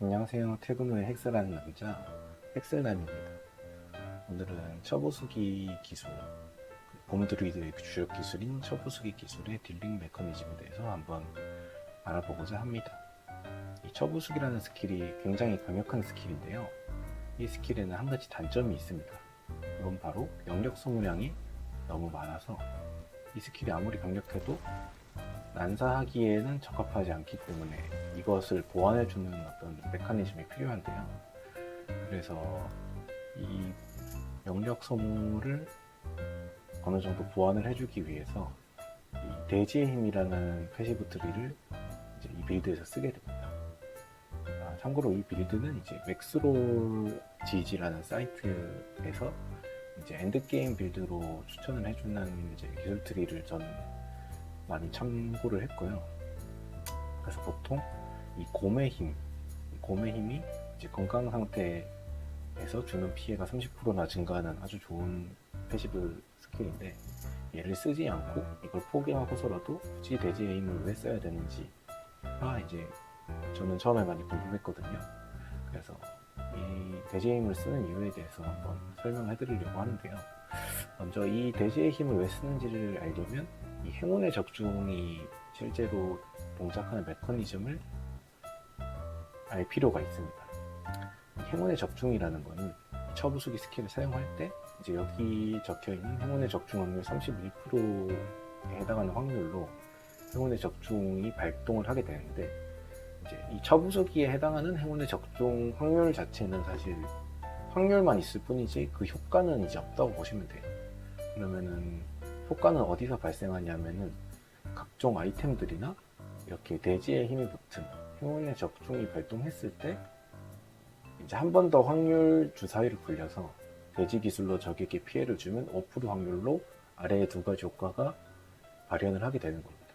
안녕하세요. 퇴근 후에 헬스라는 남자 헬스남입니다. 오늘은 처부수기 기술, 봄드루이드의 주력 기술인 처부수기 기술의 딜링 메커니즘에 대해서 한번 알아보고자 합니다. 이 처부수기라는 스킬이 굉장히 강력한 스킬인데요. 이 스킬에는 한 가지 단점이 있습니다. 그건 바로 영역 소모량이 너무 많아서 이 스킬이 아무리 강력해도 난사하기에는 적합하지 않기 때문에 이것을 보완해주는 어떤 메커니즘이 필요한데요. 그래서 이 영역 소모를 어느 정도 보완을 해주기 위해서 이 대지의 힘이라는 패시브 트리를 이제 이 빌드에서 쓰게 됩니다. 참고로 이 빌드는 이제 맥스롤 지지라는 사이트에서 이제 엔드게임 빌드로 추천을 해주는 이제 기술 트리를 전 많이 참고를 했고요. 그래서 보통 이 곰의 힘이 이제 건강 상태에서 주는 피해가 30%나 증가하는 아주 좋은 패시브 스킬인데, 얘를 쓰지 않고 이걸 포기하고서라도 굳이 대지의 힘을 왜 써야 되는지가 이제 저는 처음에 많이 궁금했거든요. 그래서 이 대지의 힘을 쓰는 이유에 대해서 한번 설명해 드리려고 하는데요. 먼저 이 대지의 힘을 왜 쓰는지를 알려면 이 행운의 적중이 실제로 동작하는 메커니즘을 알 필요가 있습니다. 이 행운의 적중이라는 거는 처부수기 스킬을 사용할 때 이제 여기 적혀 있는 행운의 적중 확률 31%에 해당하는 확률로 행운의 적중이 발동을 하게 되는데, 이제 이 처부수기에 해당하는 행운의 적중 확률 자체는 사실 확률만 있을 뿐이지 그 효과는 이제 없다고 보시면 돼요. 그러면은 효과는 어디서 발생하냐면은 각종 아이템들이나 이렇게 대지의 힘이 붙은 행운의 적중이 발동했을 때 이제 한 번 더 확률 주사위를 굴려서 대지 기술로 적에게 피해를 주면 5% 확률로 아래의 두 가지 효과가 발현을 하게 되는 겁니다.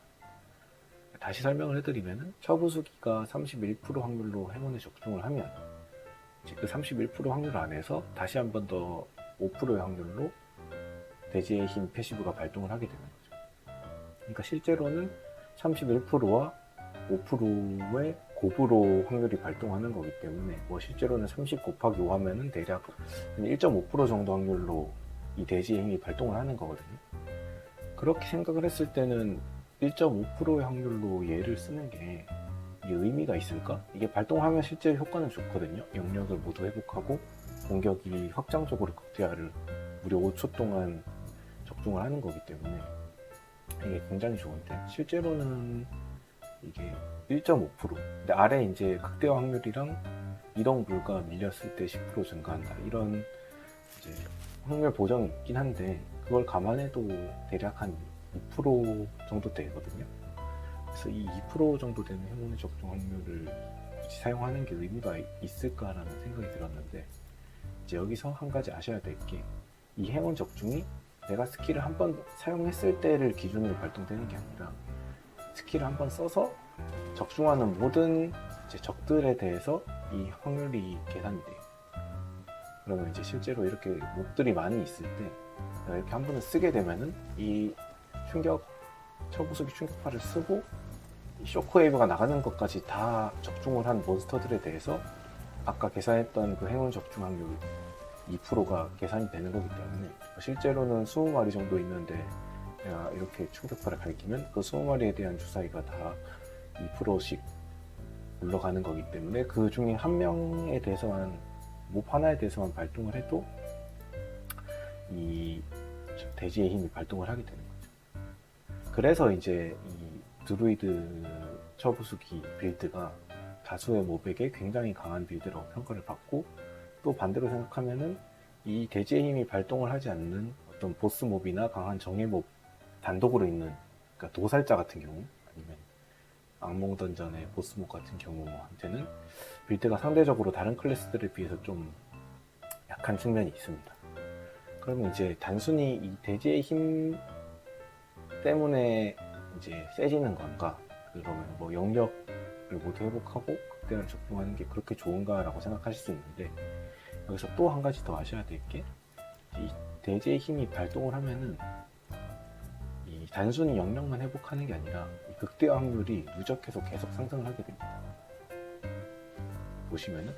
다시 설명을 해드리면 처부수기가 31% 확률로 행운의 적중을 하면 이제 그 31% 확률 안에서 다시 한 번 더 5%의 확률로 대지의 힘 패시브가 발동을 하게 되는 거죠. 그러니까 실제로는 31%와 5%의 곱으로 확률이 발동하는 거기 때문에 뭐 실제로는 30 곱하기 5 하면은 대략 1.5% 정도 확률로 이 대지의 힘이 발동을 하는 거거든요. 그렇게 생각을 했을 때는 1.5%의 확률로 얘를 쓰는 게 이게 의미가 있을까? 이게 발동하면 실제 효과는 좋거든요. 영역을 모두 회복하고 공격이 확장적으로 극대화를 무려 5초 동안 적중을 하는 거기 때문에 이게 굉장히 좋은데, 실제로는 이게 1.5%. 근데 아래 이제 극대화 확률이랑 이동 불가 밀렸을 때 10% 증가한다, 이런 이제 확률 보정이 있긴 한데 그걸 감안해도 대략 한 2% 정도 되거든요. 그래서 이 2% 정도 되는 행운의 적중 확률을 굳이 사용하는 게 의미가 있을까라는 생각이 들었는데, 이제 여기서 한 가지 아셔야 될 게, 이 행운 적중이 내가 스킬을 한 번 사용했을 때를 기준으로 발동되는 게 아니라 스킬을 한 번 써서 적중하는 모든 이제 적들에 대해서 이 확률이 계산이 돼요. 그러면 이제 실제로 이렇게 몹들이 많이 있을 때 내가 이렇게 한 번을 쓰게 되면은 이 충격, 처부수기 충격파를 쓰고 이 쇼크웨이브가 나가는 것까지 다 적중을 한 몬스터들에 대해서 아까 계산했던 그 행운 적중 확률 2%가 계산이 되는 거기 때문에 실제로는 20마리 정도 있는데 내가 이렇게 충격파를 갈기면 그 20마리에 대한 주사위가 다 2%씩 굴러가는 거기 때문에 그 중에 한 명에 대해서만, 몹 하나에 대해서만 발동을 해도 이 대지의 힘이 발동을 하게 되는 거죠. 그래서 이제 이 드루이드 처부수기 빌드가 다수의 몹에게 굉장히 강한 빌드라고 평가를 받고, 또 반대로 생각하면은 이 대지의 힘이 발동을 하지 않는 어떤 보스 몹이나 강한 정예 몹 단독으로 있는, 그러니까 도살자 같은 경우 아니면 악몽 던전의 보스 몹 같은 경우한테는 빌드가 상대적으로 다른 클래스들에 비해서 좀 약한 측면이 있습니다. 그러면 이제 단순히 이 대지의 힘 때문에 이제 세지는 건가? 그러면 뭐 영역을 모두 회복하고 극대화를 적용하는 게 그렇게 좋은가라고 생각하실 수 있는데, 여기서 또 한 가지 더 아셔야 될 게, 이 대지의 힘이 발동을 하면은 이 단순히 영역만 회복하는 게 아니라 이 극대화 확률이 누적해서 계속 상승을 하게 됩니다. 보시면은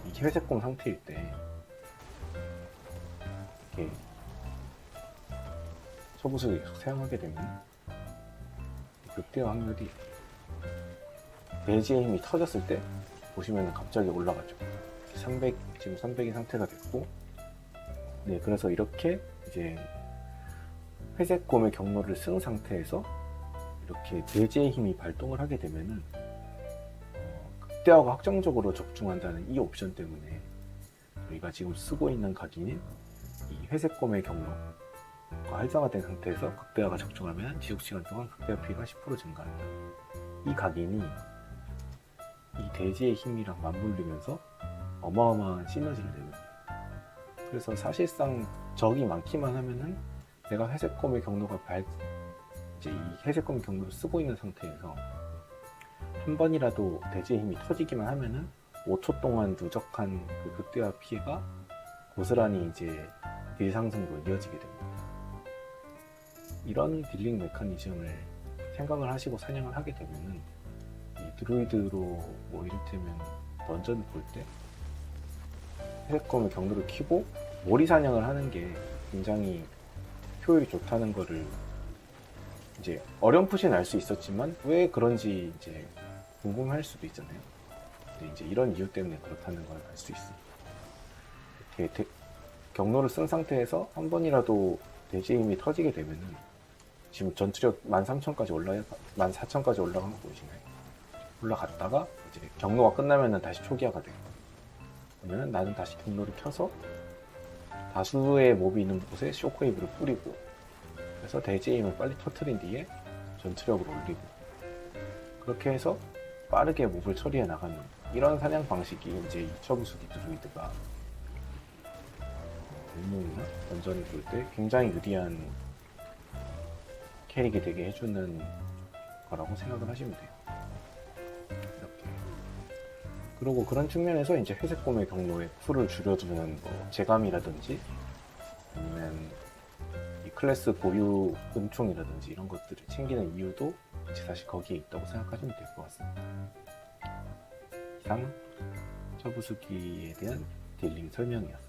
이 회색곰 상태일 때 이렇게 초보수를 사용하게 되면 극대화 확률이 대지의 힘이 터졌을 때 보시면 갑자기 올라가죠. 300, 지금 300인 상태가 됐고, 네, 그래서 이렇게 이제 회색곰의 경로를 쓴 상태에서 이렇게 대지의 힘이 발동을 하게 되면은 극대화가 확정적으로 적중한다는 이 옵션 때문에 저희가 지금 쓰고 있는 각인인 이 회색곰의 경로가 활성화된 상태에서 극대화가 적중하면 지속시간 동안 극대화 피해가 10% 증가한다. 이 각인이 이 대지의 힘이랑 맞물리면서 어마어마한 시너지를 내거든요. 그래서 사실상 적이 많기만 하면은 내가 회색곰의 경로가 이제 이 회색곰의 경로를 쓰고 있는 상태에서 한 번이라도 대지의 힘이 터지기만 하면은 5초 동안 누적한 그 극대화 피해가 고스란히 이제 딜 상승으로 이어지게 됩니다. 이런 딜링 메커니즘을 생각을 하시고 사냥을 하게 되면은 이 드루이드로 뭐 이를테면 던전을 볼 때 회색검의 경로를 키고 몰이 사냥을 하는 게 굉장히 효율이 좋다는 거를 이제 어렴풋이 알 수 있었지만 왜 그런지 이제 궁금할 수도 있잖아요. 근데 이제 이런 이유 때문에 그렇다는 걸 알 수 있습니다. 이렇게 경로를 쓴 상태에서 한 번이라도 대지의 힘이 터지게 되면은 지금 전투력 13,000까지 14,000까지 올라간 거 보이시나요? 올라갔다가 이제 경로가 끝나면은 다시 초기화가 돼요. 그러면은 나는 다시 경로를 켜서 다수의 몹이 있는 곳에 쇼크웨이브를 뿌리고 그래서 대지의 힘을 빨리 터트린 뒤에 전투력을 올리고 그렇게 해서 빠르게 몹을 처리해 나가는 이런 사냥 방식이 이제 이 처부수기 드루이드가 일몬이나 던전을 볼 때 굉장히 유리한 캐릭이 되게 해주는 거라고 생각을 하시면 돼요. 이렇게. 그리고 그런 측면에서 이제 회색곰의 경로에 쿨을 줄여주는 뭐 재감이라든지 아니면 이 클래스 보유 은총이라든지 이런 것들을 챙기는 이유도 이제 사실 거기에 있다고 생각하시면 될 것 같습니다. 이상 처부수기에 대한 딜링 설명이었습니다.